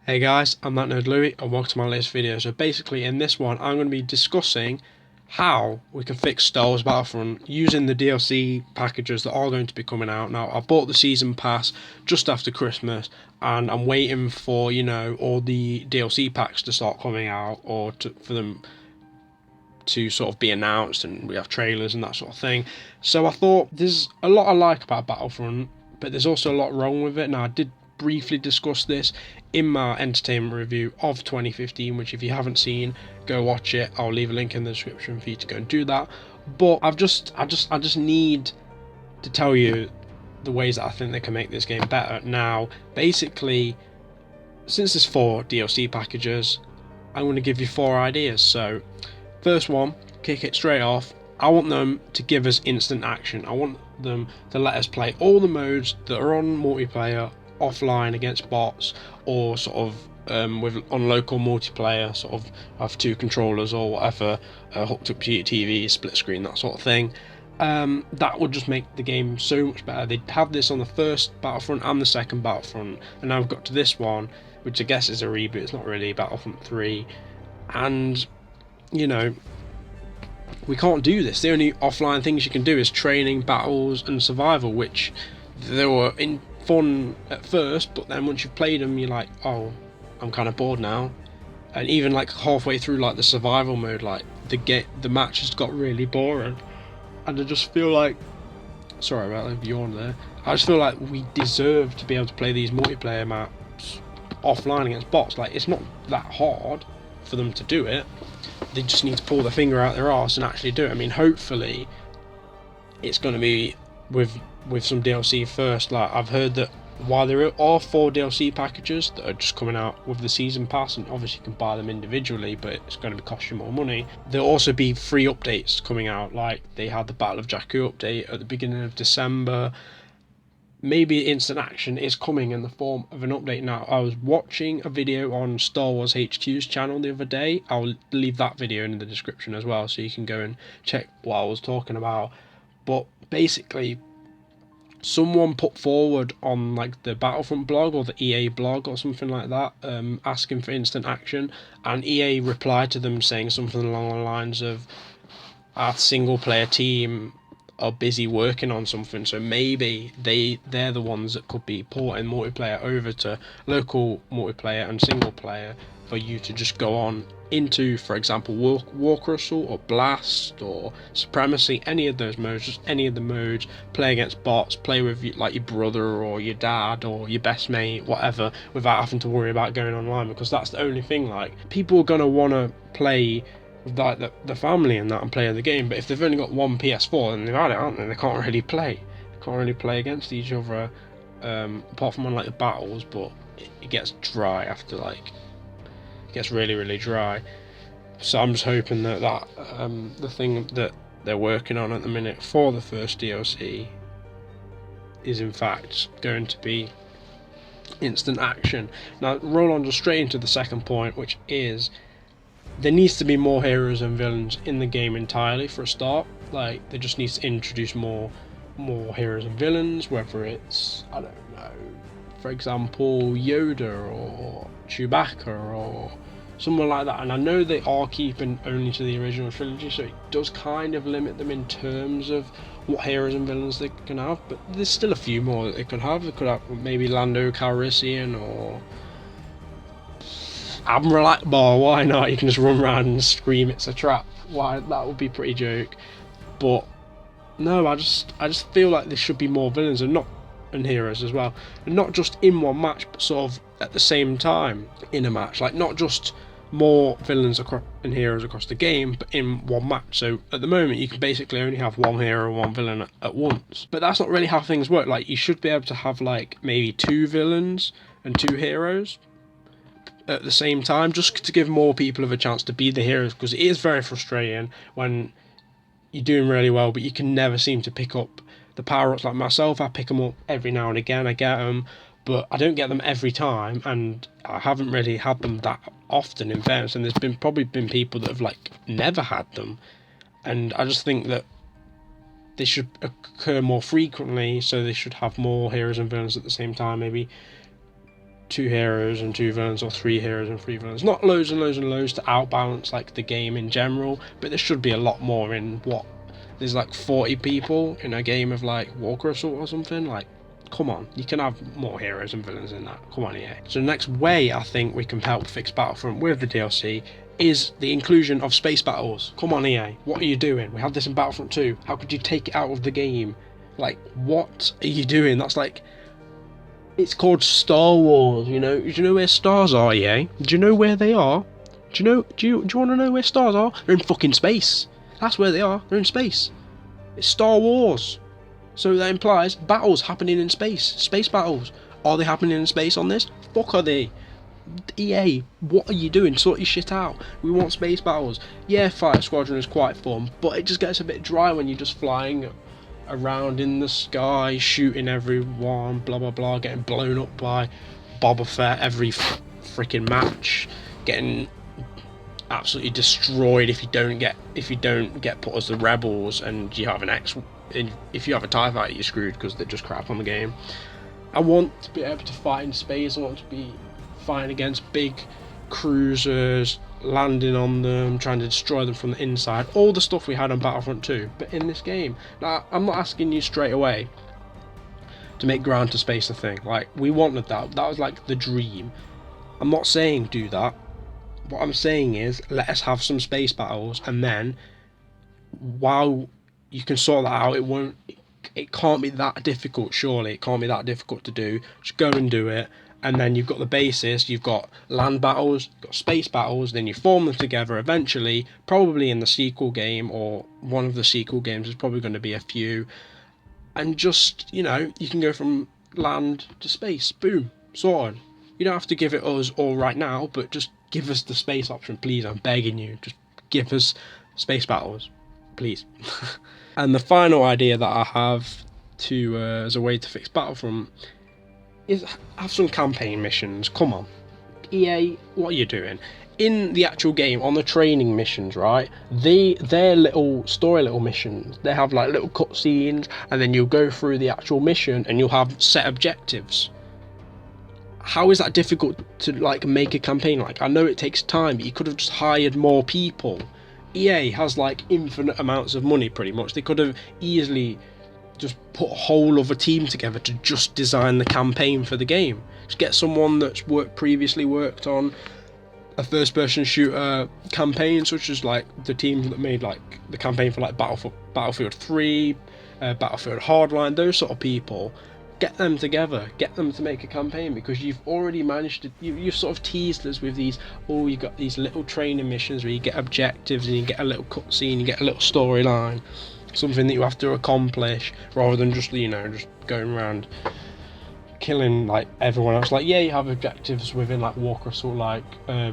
Hey guys, I'm that nerd Louis and welcome to my latest video. So basically in this one I'm going to be discussing how we can fix Star Wars Battlefront using the DLC packages that are going to be coming out. Now I bought the season pass just after Christmas and I'm waiting for, all the DLC packs to start coming out or for them to sort of be announced and we have trailers and that sort of thing. So I thought there's a lot I like about Battlefront, but there's also a lot wrong with it. Now I did briefly discuss this in my entertainment review of 2015, which if you haven't seen, go watch it. I'll leave a link in the description for you to go and do that. But I just need to tell you the ways that I think they can make this game better. Now, basically, since there's 4 DLC packages, I'm going to give you 4 ideas. So first one, kick it straight off. I want them to give us instant action. I want them to let us play all the modes that are on multiplayer offline against bots, or sort of on local multiplayer, sort of have 2 controllers or whatever, hooked up to your TV, split screen, that sort of thing. That would just make the game so much better. They'd have this on the first Battlefront and the second Battlefront, and now we've got to this one, which I guess is a reboot. It's not really Battlefront 3, and we can't do this. The only offline things you can do is training, battles, and survival, which they were fun at first, but then once you've played them, you're like, oh, I'm kind of bored now. And even like halfway through, like the survival mode, like the match has got really boring, and I just feel like, sorry about the yawn there. I just feel like we deserve to be able to play these multiplayer maps offline against bots. Like, it's not that hard for them to do it. They just need to pull their finger out their arse and actually do it. I mean, hopefully it's going to be with some DLC first. Like, I've heard that while there are 4 DLC packages that are just coming out with the season pass, and obviously you can buy them individually, but it's going to cost you more money, there'll also be free updates coming out. Like, they had the Battle of Jakku update at the beginning of December. Maybe instant action is coming in the form of an update. Now, I was watching a video on Star Wars HQ's channel the other day. I'll leave that video in the description as well, so you can go and check what I was talking about. But basically, someone put forward on like the Battlefront blog or the EA blog or something like that, asking for instant action, and EA replied to them saying something along the lines of, our single player team are busy working on something, so maybe they're the ones that could be porting multiplayer over to local multiplayer and single player for you to just go on into, for example, War Crucial or Blast or Supremacy, any of those modes, just any of the modes, play against bots, play with like your brother or your dad or your best mate, whatever, without having to worry about going online, because that's the only thing. Like, people are going to want to play with like the family and that and play the game, but if they've only got one PS4, then they've had it, aren't they? They can't really play. They can't really play against each other, apart from on like the battles, but it gets dry after, like, it gets really, really dry. So I'm just hoping that the thing that they're working on at the minute for the first DLC is in fact going to be instant action. Now, roll on just straight into the second point, which is there needs to be more heroes and villains in the game entirely for a start. Like, there just needs to introduce more heroes and villains, whether it's, I don't know, for example, Yoda or Chewbacca or someone like that. And I know they are keeping only to the original trilogy, so it does kind of limit them in terms of what heroes and villains they can have, but there's still a few more that they could have. They could have maybe Lando Calrissian or Admiral Akbar. Why not? You can just run around and scream it's a trap. Why, that would be pretty joke. But no, I just feel like there should be more villains and heroes as well, and not just in one match, but sort of at the same time in a match. Like, not just more villains and heroes across the game, but in one match. So at the moment you can basically only have one hero and one villain at once, but that's not really how things work. Like, you should be able to have like maybe 2 villains and 2 heroes at the same time, just to give more people of a chance to be the heroes, because it is very frustrating when you're doing really well but you can never seem to pick up the power-ups. Like myself, I pick them up every now and again, I get them, but I don't get them every time, and I haven't really had them that often, in fairness, and there's probably been people that have like never had them, and I just think that they should occur more frequently, so they should have more heroes and villains at the same time, maybe 2 heroes and 2 villains, or 3 heroes and 3 villains. Not loads and loads and loads to outbalance like the game in general, but there should be a lot more in what there's like 40 people in a game of like Walker Assault or something. Like, come on, you can have more heroes and villains in that. Come on, EA. So the next way I think we can help fix Battlefront with the DLC is the inclusion of space battles. Come on, EA, what are you doing? We had this in Battlefront 2. How could you take it out of the game? Like, what are you doing? That's like, it's called Star Wars, you know? Do you know where stars are, EA? Do you know where they are? Do you want to know where stars are? They're in fucking space. That's where they are. They're in space. It's Star Wars. So that implies battles happening in space. Space battles. Are they happening in space on this? Fuck are they? EA, what are you doing? Sort your shit out. We want space battles. Yeah, Fighter Squadron is quite fun, but it just gets a bit dry when you're just flying around in the sky, shooting everyone, blah blah blah, getting blown up by Boba Fett every freaking match, getting absolutely destroyed if you don't get put as the rebels, and you have if you have a TIE fighter, you're screwed because they're just crap on the game. I want to be able to fight in space. I want to be fighting against big cruisers, landing on them, trying to destroy them from the inside, all the stuff we had on Battlefront 2, but in this game. Now, I'm not asking you straight away to make ground to space a thing. Like, we wanted that was like the dream. I'm not saying do that. What I'm saying is, let us have some space battles, and then while you can sort that out, it can't be that difficult, surely. It can't be that difficult to do. Just go and do it. And then you've got the basis, you've got land battles, you've got space battles, then you form them together eventually, probably in the sequel game, or one of the sequel games. There's probably going to be a few. And just, you know, you can go from land to space. Boom. Sorted. You don't have to give it us all right now, but just give us the space option, please. I'm begging you. Just give us space battles, please. And the final idea that I have to as a way to fix Battlefront is have some campaign missions. Come on, EA, what are you doing? In the actual game, on the training missions, right? Their little missions, they have like little cutscenes, and then you'll go through the actual mission and you'll have set objectives. How is that difficult to like make a campaign? Like, I know it takes time, but you could have just hired more people. EA has like infinite amounts of money, pretty much. They could have easily just put a whole other team together to just design the campaign for the game. Just get someone that's previously worked on a first-person shooter campaign, such as like the teams that made like the campaign for like Battlefield 3, Battlefield Hardline, those sort of people. Get them together, get them to make a campaign, because you've already managed to, you've sort of teased us with these, you got these little training missions where you get objectives and you get a little cutscene, you get a little storyline, something that you have to accomplish, rather than just, you know, just going around killing like everyone else. Like, yeah, you have objectives within like Walker Assault, like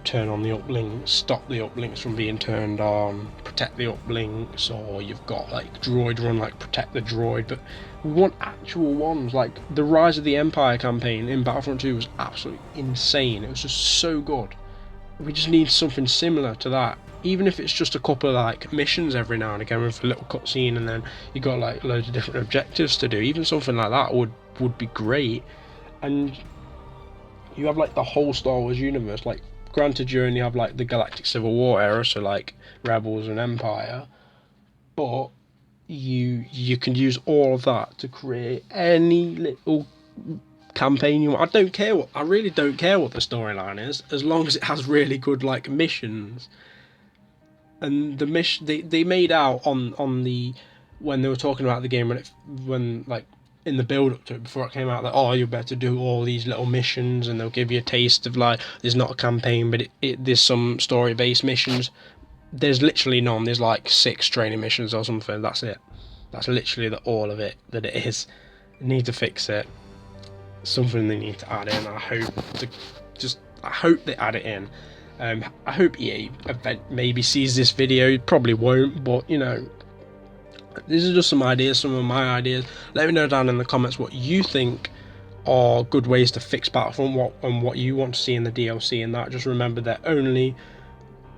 turn on the uplinks, stop the uplinks from being turned on, protect the uplinks, or you've got like droid run, like protect the droid. But we want actual ones. Like the Rise of the Empire campaign in Battlefront 2 was absolutely insane. It was just so good. We just need something similar to that, even if it's just a couple of like missions every now and again with a little cutscene, and then you got like loads of different objectives to do. Even something like that would be great. And you have like the whole Star Wars universe. Like, granted, you only have like the Galactic Civil War era, so like Rebels and Empire, but you can use all of that to create any little campaign you want. I really don't care what the storyline is, as long as it has really good like missions. And the mission they made out on the, when they were talking about the game, when like in the build up to it, before it came out, that you better do all these little missions, and they'll give you a taste of like, there's not a campaign, but there's some story based missions. There's literally none. There's like 6 training missions or something. That's it. That's literally all of it that it is. They need to fix it. Something they need to add in. I hope they add it in. I hope EA maybe sees this video. Probably won't, but you know, these are just some ideas, some of my ideas. Let me know down in the comments what you think are good ways to fix Battlefront, and what you want to see in the DLC. And that, just remember, they're only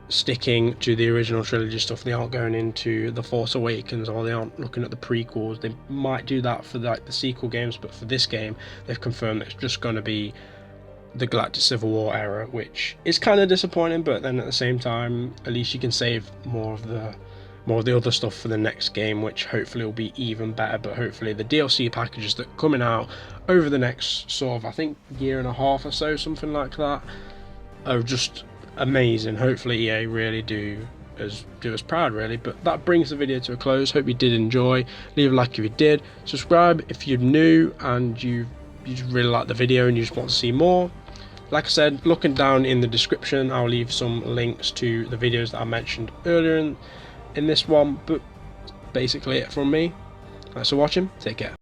sticking to the original trilogy stuff. They aren't going into the Force Awakens, or they aren't looking at the prequels. They might do that for like the sequel games, but for this game they've confirmed that it's just going to be the Galactic Civil War era, which is kind of disappointing, but then at the same time, at least you can save more of the other stuff for the next game, which hopefully will be even better. But hopefully the DLC packages that are coming out over the next sort of, I think, year and a half or so, something like that, are just amazing. Hopefully EA really do us proud, really. But that brings the video to a close. Hope you did enjoy. Leave a like if you did. Subscribe if you're new and you just really like the video and you just want to see more. Like I said, looking down in the description, I'll leave some links to the videos that I mentioned earlier in this one. But basically it from me. Thanks for watching. Take care.